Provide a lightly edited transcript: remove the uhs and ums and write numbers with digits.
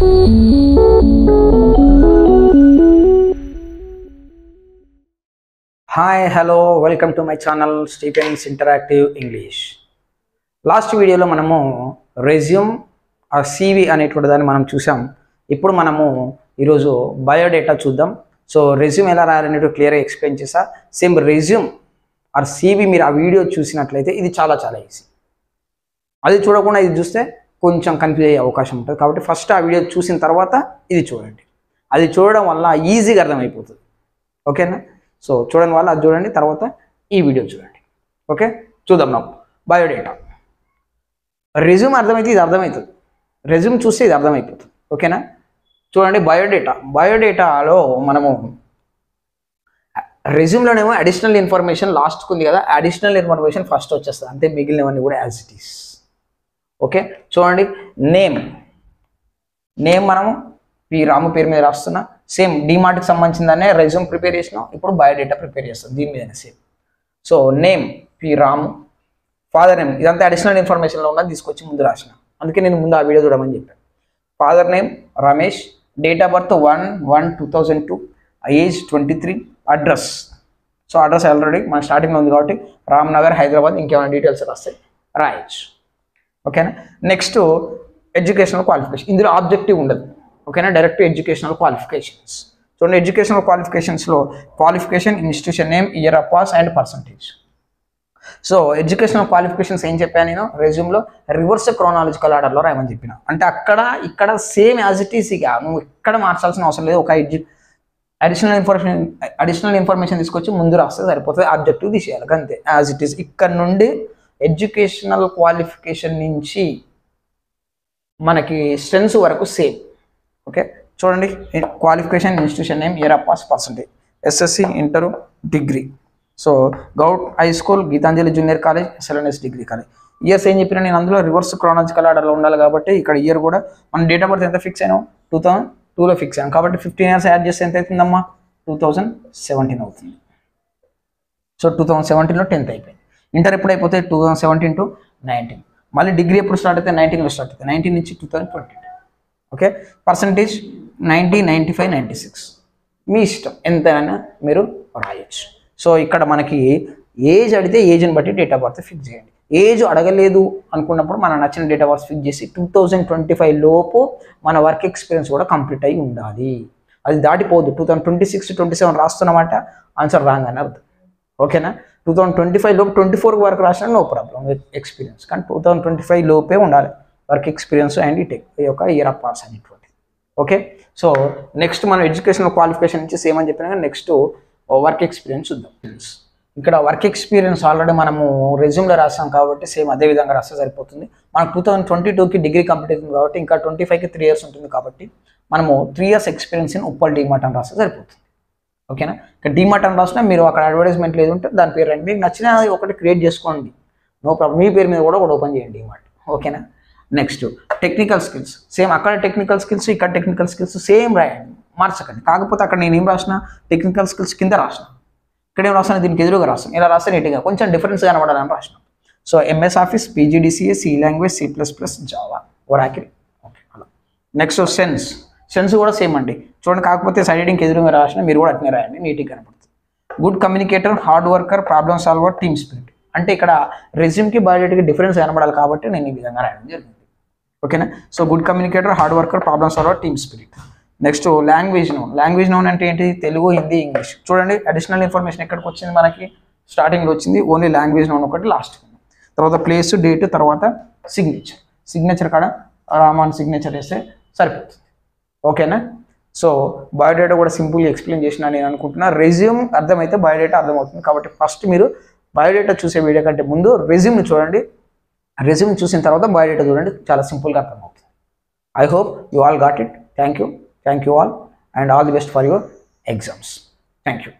Hi, hello, welcome to my channel Stephen's Interactive English. Last వీడియోలో మనము resume ఆ CV అనేటువంటి దాన్ని మనం చూసాం. ఇప్పుడు మనము ఈరోజు బయోడేటా చూద్దాం. సో రెజ్యూమ్ ఎలా రాయాలనేది క్లియర్గా ఎక్స్ప్లెయిన్ చేసా. సేమ్ రెజ్యూమ్ ఆర్ సివి మీరు ఆ వీడియో చూసినట్లయితే ఇది చాలా ఈజీ. అది చూడకుండా ఇది చూస్తే కొంచెం కన్ఫ్యూజ్ అయ్యే అవకాశం ఉంటుంది. కాబట్టి ఫస్ట్ ఆ వీడియో చూసిన తర్వాత ఇది చూడండి. అది చూడడం వల్ల ఈజీగా అర్థమైపోతుంది. ఓకేనా? సో చూడండి వల్ల అది చూడండి, తర్వాత ఈ వీడియో చూడండి. ఓకే, చూద్దాం. నా బయోడేటా రెజ్యూమ్ అర్థమైతే ఇది అర్థమవుతుంది, రెజ్యూమ్ చూస్తే ఇది అర్థమైపోతుంది. ఓకేనా? చూడండి బయోడేటాలో మనము రెజ్యూమ్లోనేమో అడిషనల్ ఇన్ఫర్మేషన్ లాస్ట్కి ఉంది కదా, అడిషనల్ ఇన్ఫర్మేషన్ ఫస్ట్ వచ్చేస్తుంది, అంతే మిగిలినవన్నీ కూడా యాజ్ ఇట్ ఈస్. ఓకే, చూడండి నేమ్ మనము పి రాము పేరు మీద రాస్తున్నా. సేమ్ డిమార్ట్కి సంబంధించిందనే రెజ్యూమ్ ప్రిపేర్ చేసినాం, ఇప్పుడు బయోడేటా ప్రిపేర్ చేస్తాం దీని మీదనే సేమ్. సో నేమ్ పి రాము, ఫాదర్ నేమ్ ఇదంతా అడిషనల్ ఇన్ఫర్మేషన్లో ఉన్నది తీసుకొచ్చి ముందు రాసిన, అందుకే నేను ముందు ఆ వీడియో చూడమని చెప్పాను. Father name Ramesh, date of birth 1/1/2002, age 23, address. So address already మన స్టార్టింగ్లో ఉంది కాబట్టి రామ్నగర్ హైదరాబాద్, ఇంకేమైనా డీటెయిల్స్ రాస్తే రాయొచ్చు. ఓకేనా? నెక్స్ట్ ఎడ్యుకేషనల్ క్వాలిఫికేషన్, ఇందులో ఆబ్జెక్టివ్ ఉండదు. ఓకేనా? Direct educational qualifications. చూడండి ఎడ్యుకేషనల్ క్వాలిఫికేషన్స్లో qualification, institution name, year of pass and percentage. So educational qualifications ఏం చెప్పాను నేను రెజ్యూమ్లో, రివర్స్ క్రోనాలజికల్ ఆర్డర్లో రాయమని చెప్పిన. అంటే ఇక్కడ సేమ్ యాజ్ ఇట్ ఈస్, ఇక నువ్వు ఎక్కడ మార్చాల్సిన అవసరం లేదు. ఒక అడిషనల్ ఇన్ఫర్మేషన్ తీసుకొచ్చి ముందు రాస్తే సరిపోతుంది, ఆబ్జెక్టివ్ తీసేయాలి అంతే యాజ్ ఇట్ ఈస్. ఇక్కడ నుండి ఎడ్యుకేషనల్ క్వాలిఫికేషన్ నుంచి మనకి స్ట్రెంత్స్ వరకు సేమ్. ఓకే, చూడండి qualification, institution name, year of pass, percentage, SSC, inter, degree. So govt high school, Geetanjali junior college, SLNS degree college. Years ఏం చెప్పినా నేను అందులో రివర్స్ క్రోనాలజికల్ ఆర్డర్లో ఉండాలి కాబట్టి ఇక్కడ ఇయర్ కూడా మన డేట్ ఆఫ్ బర్త్ ఎంత ఫిక్స్ అయినాం, 2002లో ఫిక్స్ అయ్యాం కాబట్టి 15 years యాడ్ చేస్తే ఎంత అవుతుందమ్మా, 2017 అవుతుంది. సో 2017లో 10th అయిపోయింది. ఇంటర్ ఎప్పుడు అయిపోతాయి, 2017 to 19. మళ్ళీ డిగ్రీ ఎప్పుడు స్టార్ట్ అయితే 19లో స్టార్ట్ అవుతుంది, 19 నుంచి 2022. ఓకే, పర్సంటేజ్ 90, 95, 96 మీ ఇష్టం, ఎంతైనా మీరు రాయొచ్చు. సో ఇక్కడ మనకి ఏజ్ అడిగితే ఏజ్ని బట్టి డేట్ ఆఫ్ బర్త్ ఫిక్స్ చేయండి. ఏజ్ అడగలేదు అనుకున్నప్పుడు మనం నచ్చిన డేట్ ఆఫ్ బర్త్ ఫిక్స్ చేసి 2025 లోపు మన వర్క్ ఎక్స్పీరియన్స్ కూడా కంప్లీట్ అయి ఉండాలి. అది దాటిపోదు. 2026 to 27 రాస్తున్నమాట ఆన్సర్ రాంగ్ అని అర్థం. ఓకేనా? 2025 లోపు 24 వరకు రాసినా నో ప్రాబ్లం ఎక్స్పీరియన్స్, కానీ 2025 లోపే ఉండాలి వర్క్ ఎక్స్పీరియన్స్ అండ్ ఈ యొక్క ఇయర్ ఆఫ్ పాస్ అనేటువంటి. ఓకే, సో నెక్స్ట్ మనం ఎడ్యుకేషనల్ క్వాలిఫికేషన్ నుంచి సేమ్ అని చెప్పినా నెక్స్ట్ వర్క్ ఎక్స్పీరియన్స్ చూద్దాం. ఇక్కడ వర్క్ ఎక్స్పీరియన్స్ ఆల్రెడీ మనము రెజ్యూమ్లో రాస్తాం కాబట్టి సేమ్ అదే విధంగా రాస్తే సరిపోతుంది. మనకు 2022కి డిగ్రీ కంప్లీట్ అవుతుంది కాబట్టి ఇంకా 25కి 3 years ఉంటుంది కాబట్టి మనము 3 years experience in Uppal DMart అని రాస్తే సరిపోతుంది. ఓకేనా? ఇక్కడ డిమార్ట్ అని రాసినా మీరు అక్కడ అడ్వర్టైజ్మెంట్ లేదు ఉంటే దాని పేరు రండి, మీకు నచ్చిన ఒకటి క్రియేట్ చేసుకోండి, నో ప్రాబ్లం. మీ పేరు మీద కూడా ఒకటి ఓపెన్ చేయండి డిమార్ట్. ఓకేనా? నెక్స్ట్ టెక్నికల్ స్కిల్స్, సేమ్ అక్కడ టెక్నికల్ స్కిల్స్ ఇక్కడ టెక్నికల్ స్కిల్స్ సేమ్ రాయండి, మార్చకండి. కాకపోతే అక్కడ నేను ఏం రాసిన టెక్నికల్ స్కిల్స్ కింద రాసిన, ఇక్కడ ఏం రాస్తాను దీనికి ఎదురుగా రాస్తాను, ఇలా రాస్తే నీట్గా కొంచెం డిఫరెన్స్ కనబడాలని రాసిన. So MS office, PGDCA, C language, C++, Java, Oracle. Okay, అలా. నెక్స్ట్ సెన్స్ కూడా సేమ్ అండి, చూడండి. కాకపోతే సైడ్ హెడింగ్కి ఎదురుగా రాసిన, మీరు కూడా అట్నే రాయండి, నీట్గా కనపడుతుంది. Good communicator, hard worker, problem solver, team spirit. అంటే ఇక్కడ రెజ్యూమ్కి బయోడేటాకి డిఫరెన్స్ కనబడాలి కాబట్టి నేను ఈ విధంగా రాయడం జరిగింది. ఓకేనా? So good communicator, hard worker, problem solver, team spirit. Next language known అంటే ఏంటి, తెలుగు, హిందీ, ఇంగ్లీష్. చూడండి అడిషనల్ ఇన్ఫర్మేషన్ ఎక్కడికి వచ్చింది, మనకి స్టార్టింగ్లో వచ్చింది ఓన్లీ లాంగ్వేజ్ నోన్ ఒకటి, లాస్ట్ తర్వాత ప్లేస్, డేట్, తర్వాత సిగ్నేచర్ కాడ రామాన్ సిగ్నేచర్ వేస్తే సరిపోతుంది. ఓకేనా? సో బయోడేటా కూడా సింపుల్గా ఎక్స్ప్లెయిన్ చేసిన నేను అనుకుంటున్నా. రెజ్యూమ్ అర్థమైతే బయోడేటా అర్థమవుతుంది కాబట్టి ఫస్ట్ మీరు బయోడేటా చూసే వీడియో కంటే ముందు రెజ్యూమ్ని చూడండి, రెజ్యూమ్ చూసిన తర్వాత బయోడేటా చూడండి, చాలా సింపుల్గా అర్థమవుతుంది. I hope you all got it. Thank you all and all the best for your exams. Thank you.